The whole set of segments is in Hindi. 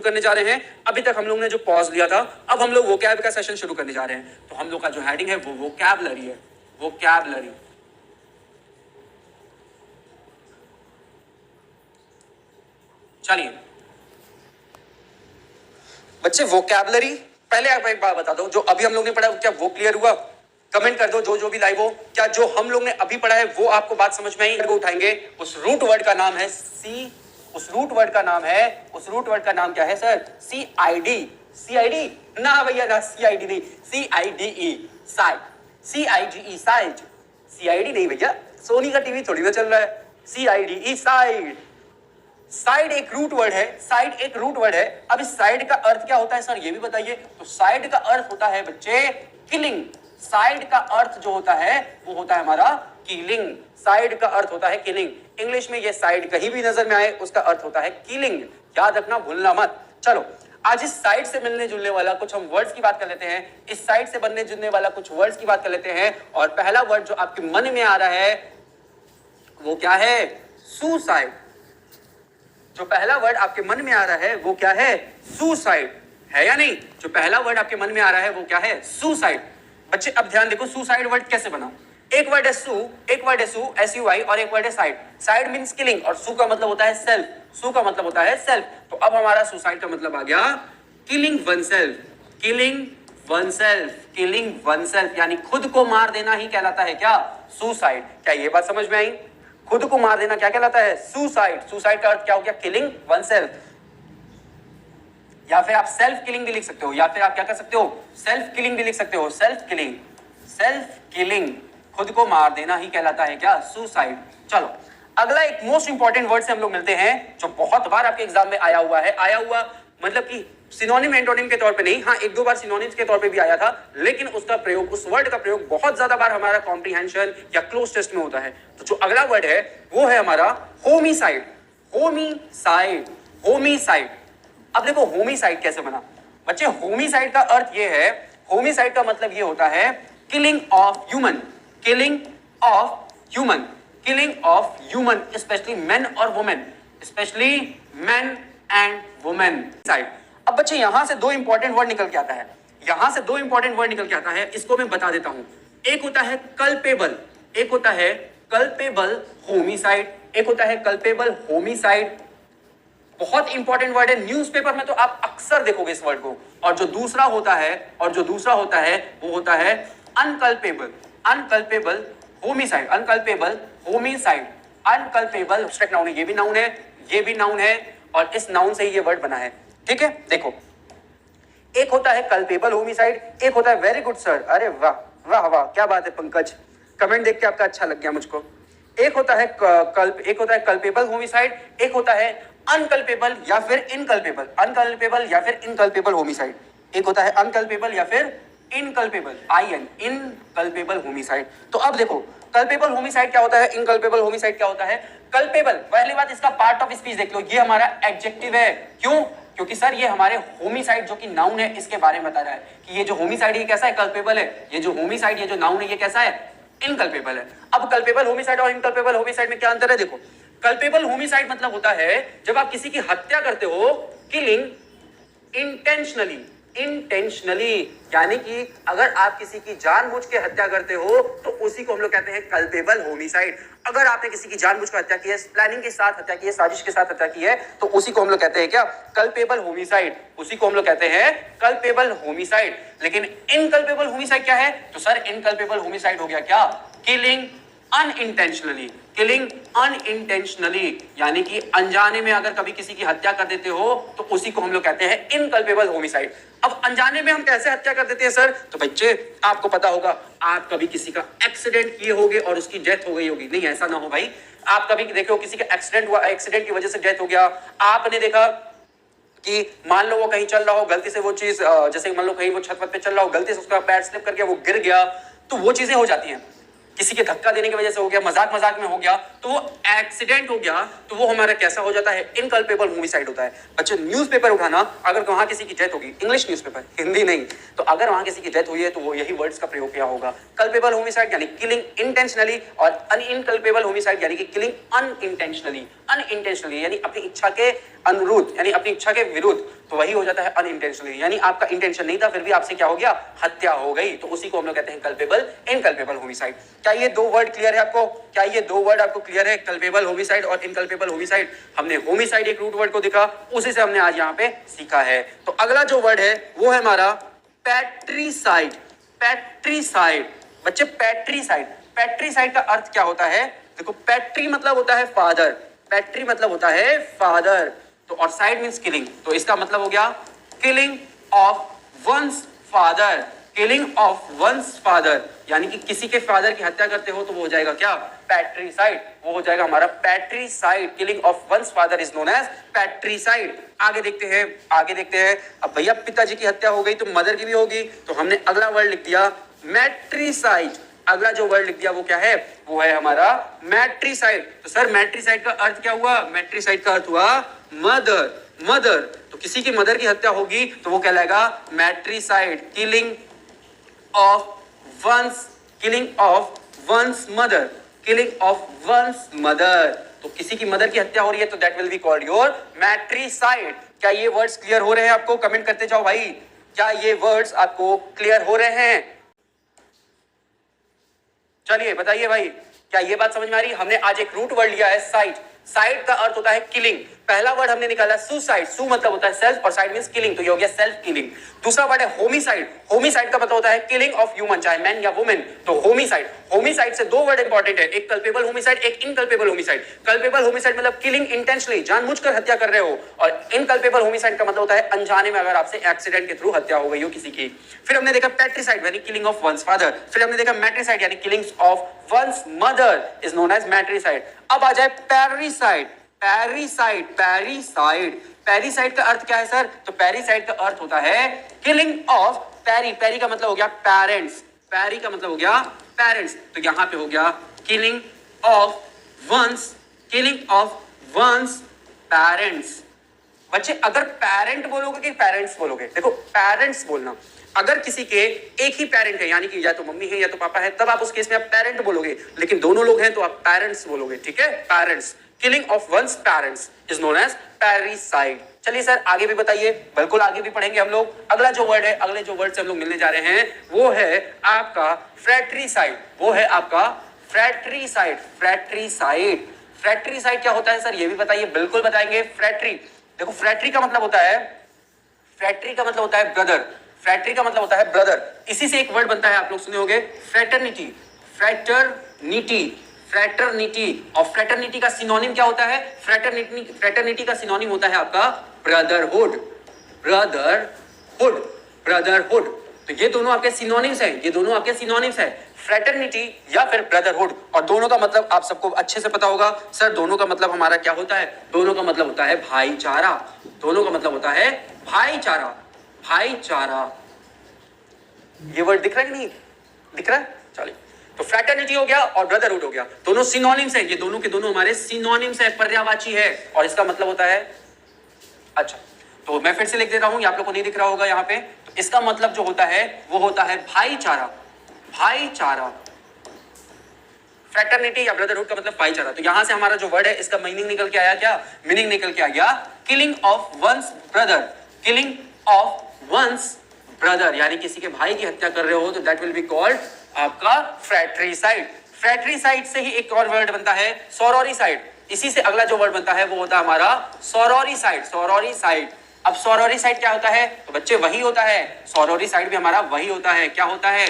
शुरू करने जा रहे हैं। अभी तक हम लोग ने जो पॉज लिया था, अब हम लोग वोकैब का सेशन शुरू करने जा रहे हैं। तो हम लोग का जो हेडिंग है वो वोकैबुलरी है, वोकैबुलरी। चलिए बच्चे, वोकैबुलरी पहले आप एक बात बता दो, जो अभी हम लोग ने पढ़ा क्या वो क्लियर हुआ? कमेंट कर दो जो भी लाइव हो, क्या जो हम लोग ने अभी पढ़ा है वो आपको बात समझ में आई? उठाएंगे, उस रूट वर्ड का नाम है सी, उस रूट वर्ड का नाम है, उस रूट वर्ड का नाम क्या है सर? CID। CID ना भैया, ना CID नहीं, CIDE, side, CIDE side, CID नहीं भैया, सोनी का टीवी थोड़ी ना चल रहा है। CIDE साइड, साइड एक रूट वर्ड है, साइड एक रूट वर्ड है। अब इस साइड का अर्थ क्या होता है सर, ये भी बताइए। तो साइड का अर्थ होता है बच्चे किलिंग, साइड का अर्थ जो होता है वो होता है हमारा किलिंग, साइड का अर्थ होता है किलिंग। इंग्लिश में ये साइड कहीं भी नजर में आए उसका अर्थ होता है किलिंग, याद रखना, भूलना मत। चलो आज इस साइड से मिलने जुलने वाला कुछ हम वर्ड्स की बात कर लेते हैं, इस साइड से बनने जुलने वाला कुछ वर्ड्स की बात कर लेते हैं। और पहला वर्ड जो आपके मन में आ रहा है वो क्या है? सुसाइड। जो पहला वर्ड आपके मन में आ रहा है वो क्या है? सुसाइड, है या नहीं? जो पहला वर्ड आपके मन में आ रहा है वो क्या है? सुसाइड। बच्चे अब ध्यान देखो, सुसाइड वर्ड कैसे बना। एक वर्ड है सू, एक वर्ड है सू, SUI, और एक वर्ड है साइड। साइड मींस किलिंग और सू का मतलब होता है सेल्फ, सू का मतलब होता है सेल्फ। तो अब हमारा सुसाइड का मतलब आ गया killing one self, killing one self, killing one self, यानी खुद को मार देना ही कहलाता है क्या? सुसाइड। क्या ये बात समझ में आई? खुद को मार देना क्या कहलाता है? सुसाइड। सुसाइड का अर्थ क्या हो गया? Killing one self. या फिर आप सेल्फ किलिंग भी लिख सकते हो, या फिर आप क्या कर सकते हो? सेल्फ किलिंग भी लिख सकते हो, सेल्फ किलिंग, सेल्फ किलिंग, खुद को मार देना ही कहलाता है क्या? सुसाइड। चलो अगला एक मोस्ट इंपॉर्टेंट वर्ड से हम लोग मिलते हैं, जो बहुत बार आपके एग्जाम में आया हुआ है। आया हुआ मतलब कि सिनोनिम एंटोनिम के तौर पे नहीं, हाँ एक दो बार सिनोनिम्स के तौर पे भी आया था, लेकिन उसका प्रयोग, उस वर्ड का प्रयोग बहुत ज्यादा बार हमारा कॉम्प्रिहेंशन या क्लोज टेस्ट में होता है। तो जो अगला वर्ड है वो है हमारा होमिसाइड, होमिसाइड, होमिसाइड। अब देखो होमिसाइड कैसे बना बच्चे। होमिसाइड का अर्थ ये है, होमिसाइड का मतलब ये होता है killing of human, killing of human, killing of human, specially men और women, specially men and women side. अब बच्चे यहां से दो इंपॉर्टेंट वर्ड निकल के आता है, यहां से दो इंपॉर्टेंट वर्ड निकल के आता है, इसको मैं बता देता हूं। एक होता है कल्पेबल, एक होता है कल्पेबल होमिसाइड, एक होता है कल्पेबल होमिसाइड। बहुत इंपॉर्टेंट वर्ड है, न्यूज़पेपर में तो आप अक्सर देखोगे इस वर्ड को। और जो दूसरा होता है, और जो दूसरा होता है वो होता है अनकल्पेबल, अनकल्पेबल होमिसाइड, अनकल्पेबल होमिसाइड, अनकल्पेबल एब्स्ट्रैक्ट नाउन है, ये भी नाउन है, ये भी नाउन है, और इस नाउन से ही ये वर्ड बना है। ठीक है, देखो एक होता है कल्पेबल होमिसाइड, एक होता है, वेरी गुड सर, अरे वाह वाह वाह, क्या बात है पंकज, कमेंट देख के आपका अच्छा लग गया मुझको। एक होता है एक होता है कल्पेबल होमिसाइड, एक होता है अनकल्पेबल या फिर इनकल्पेबल, अनकल्पेबल या फिर इनकल्पेबल होमिसाइड। एक होता है अनकल्पेबल या फिर इनकल्पेबल, IN, इनकल्पेबल होमिसाइड। तो अब देखो कल्पेबल होमिसाइड क्या होता है, इनकल्पेबल होमिसाइड क्या होता है। कल्पेबल, पहली बात इसका पार्ट ऑफ स्पीच देख लो, ये हमारा एडजेक्टिव है। क्यों? क्योंकि सर ये हमारे होमिसाइड जो कि नाउन है इसके बारे में बता रहा है कि ये जो होमिसाइड ये कैसा है, कल्पेबल है। ये जो होमिसाइड, ये जो नाउन है ये कैसा है, इनकल्पेबल है। अब कल्पेबल होमिसाइड और इनकल्पेबल होमिसाइड में क्या अंतर है देखो। कल्पेबल होमिसाइड मतलब होता है जब आप किसी की हत्या करते हो, किलिंग इंटेंशनली, इंटेंशनली, यानी कि अगर आप किसी की जानबूझ के हत्या करते हो तो उसी को हम लोग कहते हैं कल्पेबल होमिसाइड। अगर आपने किसी की जानबूझ कर हत्या की है, प्लानिंग के साथ हत्या की है, साजिश के साथ हत्या की है, तो उसी को हम लोग कहते हैं क्या, कल्पेबल होमिसाइड, उसी को हम लोग कहते हैं कल्पेबल होमिसाइड। लेकिन इनकल्पेबल होमिसाइड क्या है, तो सर इनकल्पेबल होमिसाइड हो गया क्या, किलिंग अनइंटेंशनली, किलिंग अनइंटेंशनली, यानी कि अनजाने में अगर कभी किसी की हत्या कर देते हो तो उसी को हम लोग कहते हैं इनकल्पेबल होमिसाइड। अब अनजाने में हम कैसे हत्या कर देते हैं सर, तो बच्चे आपको पता होगा, आप कभी किसी का एक्सीडेंट किए होगे और उसकी डेथ हो गई होगी, नहीं ऐसा ना हो भाई, आप कभी देखो किसी का एक्सीडेंट हुआ, एक्सीडेंट की वजह से डेथ हो गया, आपने देखा कि मान लो वो कहीं चल रहा हो, गलती से वो चीज, जैसे मान लो कहीं वो छत पे चल रहा हो, गलती से उसका पैर स्लिप कर गया, वो गिर गया, तो वो चीजें हो जाती हैं। किसी के धक्का देने की वजह से हो गया, मजाक मजाक में हो गया, तो वो एक्सीडेंट हो गया, तो वो हमारा कैसा हो जाता है, इनकल्पेबल होमिसाइड होता है। बच्चे न्यूज़पेपर उठाना, अगर वहां किसी की डेथ होगी, इंग्लिश न्यूज़पेपर, हिंदी नहीं, तो अगर वहां किसी की डेथ हुई है तो वो यही वर्ड्स का प्रयोग किया होगा, कल्पेबल होमिसाइड यानी किलिंग इंटेंशनली, और इनकल्पेबल होमिसाइड यानी कि किलिंग अनइंटेंशनली, अनइंटेंशनली यानी अपनी इच्छा के अनुरुद्ध यानी अपनी इच्छा के विरुद्ध, तो वही हो जाता है अनइंटेंशनली, यानी आपका इंटेंशन नहीं था फिर भी आपसे क्या हो गया, हत्या हो गई, तो उसी को हम लोग कहते हैं कल्पेबल, इनकल्पेबल होमिसाइड। क्या ये दो वर्ड क्लियर है आपको? क्या ये दो वर्ड आपको क्लियर है, कल्पेबल होमिसाइड और इनकल्पेबल होमिसाइड? हमने होमिसाइड एक रूट वर्ड को देखा, उसी से हमने आज यहाँ पे सीखा है। तो अगला जो वर्ड है वो है हमारा पैट्रीसाइड। पैट्रीसाइड बच्चे, पैट्रीसाइड, पैट्रीसाइड का अर्थ क्या होता है? देखो, पैट्री मतलब होता है फादर, पैट्री मतलब होता है फादर, तो और साइड मींस किलिंग, तो इसका मतलब हो गया killing of one's father, killing of one's father, यानी कि किसी के फादर की हत्या करते हो तो वो हो जाएगा क्या, पैट्रीसाइड, वो हो जाएगा हमारा patricide, killing of one's father is known as patricide. आगे देखते हैं, आगे देखते हैं। अब भैया पिताजी की हत्या हो गई तो मदर की भी होगी, तो हमने अगला वर्ड लिख दिया मैट्रीसाइड। अगला जो वर्ड लिख दिया वो क्या है, वो है हमारा मैट्रीसाइड। तो सर मैट्रीसाइड का अर्थ क्या हुआ? मैट्रीसाइड का अर्थ हुआ मदर, मदर, तो किसी की मदर की हत्या होगी तो वो कहलाएगा matricide, killing of one's, killing of one's mother, killing of one's mother, तो किसी की मदर की हत्या हो रही है तो that will be called your matricide. क्या ये वर्ड्स क्लियर हो रहे हैं आपको? कमेंट करते जाओ भाई, क्या ये वर्ड्स आपको क्लियर हो रहे हैं? चलिए बताइए भाई, क्या ये बात समझ में आ रही है? हमने आज एक रूट वर्ड लिया है साइड। साइड का अर्थ होता है किलिंग। पहला वर्ड हमने निकाला सुसाइड, सु मतलब होता है सेल्फ और साइड मींस किलिंग, तो ये हो गया सेल्फ किलिंग। दूसरा वर्ड है होमिसाइड। होमिसाइड का मतलब होता है किलिंग ऑफ ह्यूमन, चाहे मैन या वुमेन, तो होमिसाइड। होमिसाइड से दो वर्ड इंपॉर्टेंट है, एक कल्पेबल होमिसाइड, एक इनकल्पेबल होमिसाइड। कल्पेबल होमिसाइड मतलब किलिंग इंटेंशनली, जानबूझकर हत्या कर रहे हो, और इनकल्पेबल होमिसाइड का मतलब होता है अनजाने में अगर आपसे एक्सीडेंट के थ्रू हत्या हो गई हो किसी की। फिर हमने देखा पैट्रीसाइड यानी किलिंग ऑफ वंस फादर। फिर हमने देखा मैट्रीसाइड यानी killing of one's mother is known as matricide. अब आ जाए पैरीसाइड। पैरीसाइड, पैरीसाइड, पैरीसाइड का अर्थ क्या है सर? तो पैरीसाइड का अर्थ होता है किलिंग ऑफ पैरी। पैरी का मतलब हो गया पेरेंट्स, पैरी का मतलब हो गया पेरेंट्स, तो यहां पे हो गया killing of one's, killing of once parents. बच्चे अगर पेरेंट बोलोगे कि पेरेंट्स बोलोगे? देखो पेरेंट्स बोलना, अगर किसी के एक ही पेरेंट है यानी कि या तो मम्मी है या तो पापा है, तब आप उस केस में आप पेरेंट बोलोगे, लेकिन दोनों लोग हैं तो आप पेरेंट्स बोलोगे, ठीक है? Parents, killing of once parents is known as parricide. चलिए सर आगे भी बताइए, बिल्कुल आगे भी पढ़ेंगे हम लोग। अगला जो वर्ड है, अगले जो वर्ड से हम लोग मिलने जा रहे हैं वो है आपका फ्रैट्रीसाइड, वो है आपका फ्रैट्रीसाइड। फ्रैट्रीसाइड, फ्रैट्रीसाइड क्या होता है सर ये भी बताइए? बिल्कुल बताएंगे। फ्रैट्री, देखो फ्रैट्री का मतलब होता है, फ्रैट्री का मतलब होता है ब्रदर, फ्रैट्री का मतलब होता है ब्रदर। इसी से एक वर्ड बनता है, आप लोग सुने होंगे, फ्रैटर्निटी। फ्रैटरनिटी, फ्रैटरनिटी, और फ्रैटरनिटी का सिनोनिम क्या होता है? फ्रैटरनिटी, फ्रैटरनिटी का सिनोनिम होता है आपका ब्रदरहुड, ब्रदरहुड, ब्रदरहुड। तो ये दोनों आपके सिनोनिम्स हैं, ये दोनों आपके सिनोनिम्स हैं, फ्रैटर्निटी या फिर ब्रदरहुड। और दोनों का मतलब आप सबको अच्छे से पता होगा सर, दोनों का मतलब हमारा क्या होता है? दोनों का मतलब होता है भाईचारा, दोनों का मतलब होता है भाईचारा, भाईचारा। ये वर्ड दिख रहा है कि नहीं दिख रहा है? चलिए, तो फ्रैटर्निटी हो गया और ब्रदरहुड हो गया, दोनों सिनोनिम्स हैं, ये दोनों के दोनों हमारे सिनोनिम्स है, पर्यायवाची है, और इसका मतलब होता है, अच्छा तो मैं फिर से लिख देता हूं, आप लोग को नहीं दिख रहा होगा यहाँ पे, तो इसका मतलब जो होता है वो होता है भाईचारा, भाईचारा। फ्रैटर्निटी या ब्रदरहुड का मतलब भाईचारा। तो यहां से हमारा जो वर्ड है इसका मीनिंग निकल के आया, क्या मीनिंग निकल के आ गया? Killing of one's brother, killing of one's brother, यानी किसी के भाई की हत्या कर रहे हो तो दैट विल बी कॉल्ड आपका फ्रैट्रीसाइड। फ्रैट्रीसाइड से ही एक और वर्ड बनता है सोरोरीसाइड, इसी से अगला जो वर्ड बनता है वो होता है हमारा सोरोरीसाइड, सोरोरीसाइड। अब सोरोरीसाइड क्या होता है? तो बच्चे वही होता है, सोरोरीसाइड भी हमारा वही होता है, क्या होता है?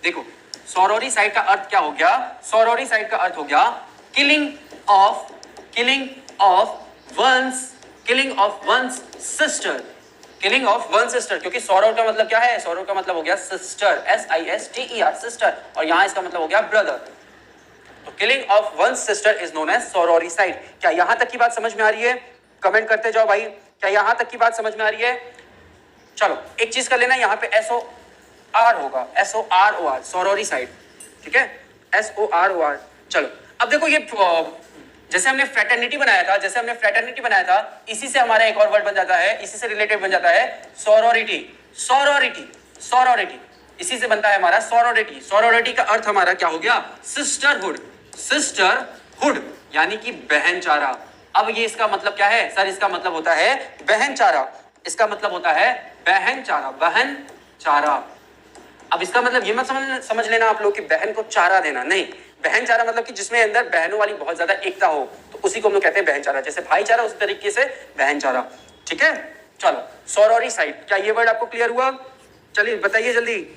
देखो सोरोरीसाइड का अर्थ क्या हो गया? सोरोरीसाइड का अर्थ हो गया killing of, killing of one's, killing of one's sister, killing of one sister, क्योंकि सौरव का मतलब क्या है? सौरव का मतलब हो गया सिस्टर, SISTER सिस्टर, और यहां इसका मतलब हो गया ब्रदर। तो killing of one sister is known as sororicide. क्या यहां तक की बात समझ में आ रही है? कमेंट करते जाओ भाई, क्या यहां तक की बात समझ में आ रही है? चलो एक चीज कर लेना, यहाँ पे SOR होगा, SOROR, सोरोरीसाइड, ठीक है, SOROR। चलो अब देखो ये जैसे हमने फ्रैटर्निटी बनाया था, जैसे हमने फ्रैटर्निटी बनाया था, इसी से हमारा एक और वर्ड बन जाता है, इसी से रिलेटेड बन जाता है सोरोरिटी, सोरोरिटी, सोरोरिटी, इसी से बनता है हमारा सोरोरिटी। सोरोरिटी का अर्थ हमारा क्या हो गया? सिस्टरहुड, सिस्टरहुड यानी कि बहनचारा, अब ये इसका मतलब क्या है सर? इसका मतलब होता है बहन चारा। इसका मतलब होता है बहन चारा, बहन चारा। अब इसका मतलब ये मत समझ लेना आप लोग कि बहन को चारा देना, नहीं। बहन चारा मतलब कि जिसमें अंदर बहनों वाली बहुत ज्यादा एकता हो, तो उसी को हम लोग कहते हैं बहन चारा। जैसे भाईचारा उस तरीके से बहन चारा, ठीक है। चलो, सोरोरी साइड, क्या ये वर्ड आपको क्लियर हुआ? चलिए बताइए जल्दी।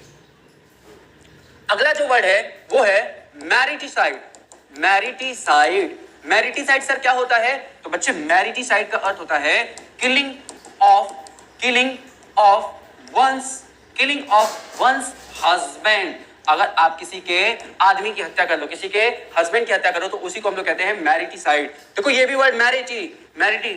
अगला जो वर्ड है वो है मैरिटिसाइड। मैरिटिसाइड, मैरिटिसाइड सर क्या होता है? तो बच्चे मैरिटिसाइड का अर्थ होता है किलिंग ऑफ वंस हस्बैंड। अगर आप किसी के आदमी की हत्या कर लो, किसी के हस्बैंड की हत्या करो, तो उसी को हम लोग कहते हैं मैरिटिसाइड। देखो ये भी वर्ड मैरिटी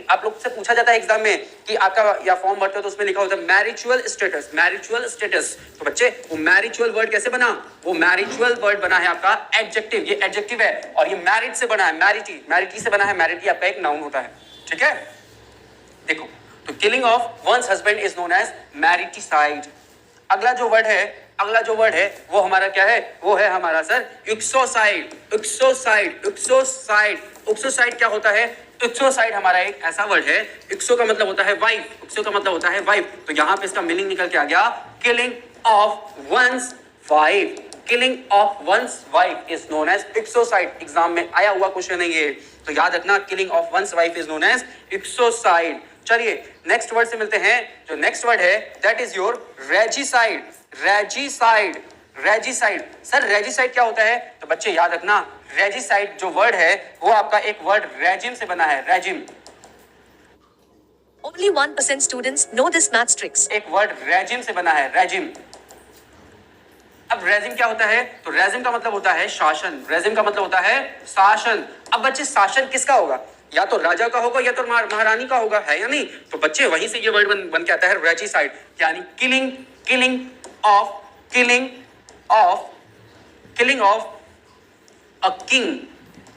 आप लोग से पूछा जाता है एग्जाम में कि आपका या फॉर्म भरते हो तो उसमें लिखा होता है मैरिचुअल स्टेटस, मैरिचुअल स्टेटस। तो बच्चे वो मैरिचुअल वर्ड कैसे बना? वो मैरिचुअल वर्ड बना है आपका एडजेक्टिव, ये एडजेक्टिव है, और ये मैरिट से बना है, मैरिटी से बना है। मैरिटी आपका एक नाउन होता है, ठीक है। देखो, तो killing of once husband is known as mariticide. अगला जो वर्ड है वो हमारा क्या है? वो है हमारा सर एक्सोसाइड। एक्सोसाइड क्या होता है? एक्सोसाइड हमारा एक ऐसा वर्ड है, एक्सो का मतलब होता है वाइफ, तो यहां पे इसका मीनिंग निकल के आ गया killing of once wife is known as uxoricide. Exam में आया हुआ क्वेश्चन है ये, तो याद रखना, killing of once wife is known as uxoricide. चलिए नेक्स्ट वर्ड से मिलते हैं। जो नेक्स्ट वर्ड है that is your regicide. Sir regicide क्या होता है? तो बच्चे याद रखना, रेजिसाइड जो वर्ड है वो आपका एक वर्ड रेजिम से बना है, regime. Only 1% students know this maths tricks. एक वर्ड रेजिम से बना है, रेजिम। अब रेजिम क्या होता है? तो रेजिम का मतलब होता है शासन। अब बच्चे शासन किसका होगा? या तो राजा का होगा या तो महारानी का होगा, है या नहीं? तो बच्चे वहीं से ये वर्ड बन के आता है रेजिसाइड, यानी किलिंग ऑफ अ किंग,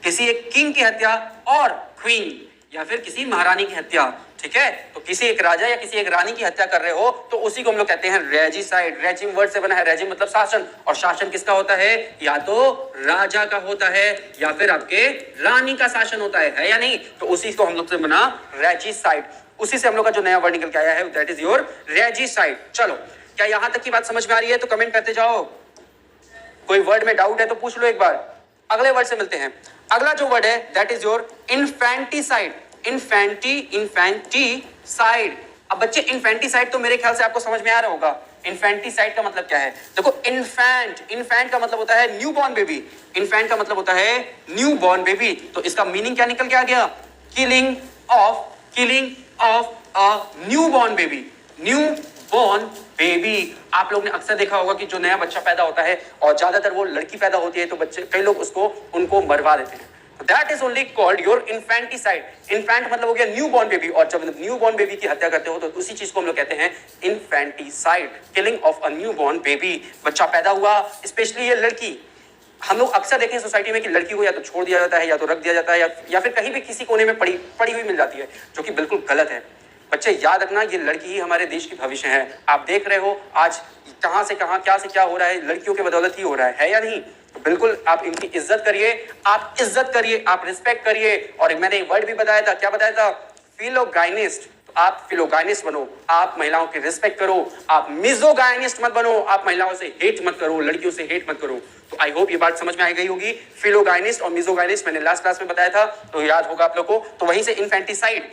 किसी एक किंग की हत्या, और क्वीन या फिर किसी महारानी की हत्या, ठीक है। तो किसी एक राजा या किसी एक रानी की हत्या कर रहे हो तो उसी को हम लोग कहते हैं रेजिसाइड। रेजिम वर्ड से बना है, रेजिम मतलब शासन, और शासन किसका होता है? या तो राजा का होता है या फिर आपके रानी का शासन होता है या नहीं? तो उसी को हम लोग से बना रेजिसाइड। उसी से हम लोग का जो नया वर्ड निकल के आया है दैट इज योर रेजिसाइड। चलो, क्या यहां तक की बात समझ में आ रही है? तो कमेंट करते जाओ। कोई वर्ड में डाउट है तो पूछ लो एक बार। अगले वर्ड से मिलते हैं। अगला जो वर्ड है that is your infanticide. Infanticide. अब बच्चे इन्फेंटिसाइड तो मेरे ख्याल से आपको समझ में आ रहा होगा। इन्फेंटिसाइड का मतलब क्या है? देखो, इन्फेंट का मतलब होता है न्यूबॉर्न बेबी। तो इसका मीनिंग क्या निकल के आ गया? Killing of a newborn baby. आप लोग ने अक्सर देखा होगा कि जो नया बच्चा पैदा होता है और ज्यादातर वो लड़की पैदा होती है, तो बच्चे कई लोग उनको मरवा देते हैं। That is only called your infanticide. Infant मतलब हो गया न्यूबॉर्न बेबी, और जब न्यूबॉर्न बेबी की हत्या करते हो तो उसी चीज को हम लोग कहते हैं infanticide, killing of a newborn baby. बच्चा पैदा हुआ, स्पेशली ये लड़की, हम लोग अक्सर देखें सोसाइटी में कि लड़की को या तो छोड़ दिया जाता है या तो रख दिया जाता है या फिर कहीं भी किसी कोने में पड़ी हुई मिल जाती है, जो कि बिल्कुल गलत है। बच्चे याद रखना, ये लड़की ही हमारे देश की भविष्य है। आप देख रहे हो आज कहां से कहां, क्या से क्या हो रहा है, लड़कियों के बदौलत ही हो रहा है या नहीं? तो बिल्कुल आप इनकी इज्जत करिए, आप रिस्पेक्ट करिए। और मैंने एक वर्ड भी बताया था, क्या बताया था? फिलोगाइनिस्ट। तो आप फिलोगाइनिस्ट बनो, आप महिलाओं की रिस्पेक्ट करो, आप मिजोगाइनिस्ट मत बनो, आप महिलाओं से हेट मत करो, लड़कियों से हेट मत करो। तो आई होप ये बात समझ में आ गई होगी। फिलोगाइनिस्ट और मिजोगाइनिस्ट मैंने लास्ट क्लास में बताया था, तो याद होगा आप लोग को। तो वहीं से इन्फेंटिसाइड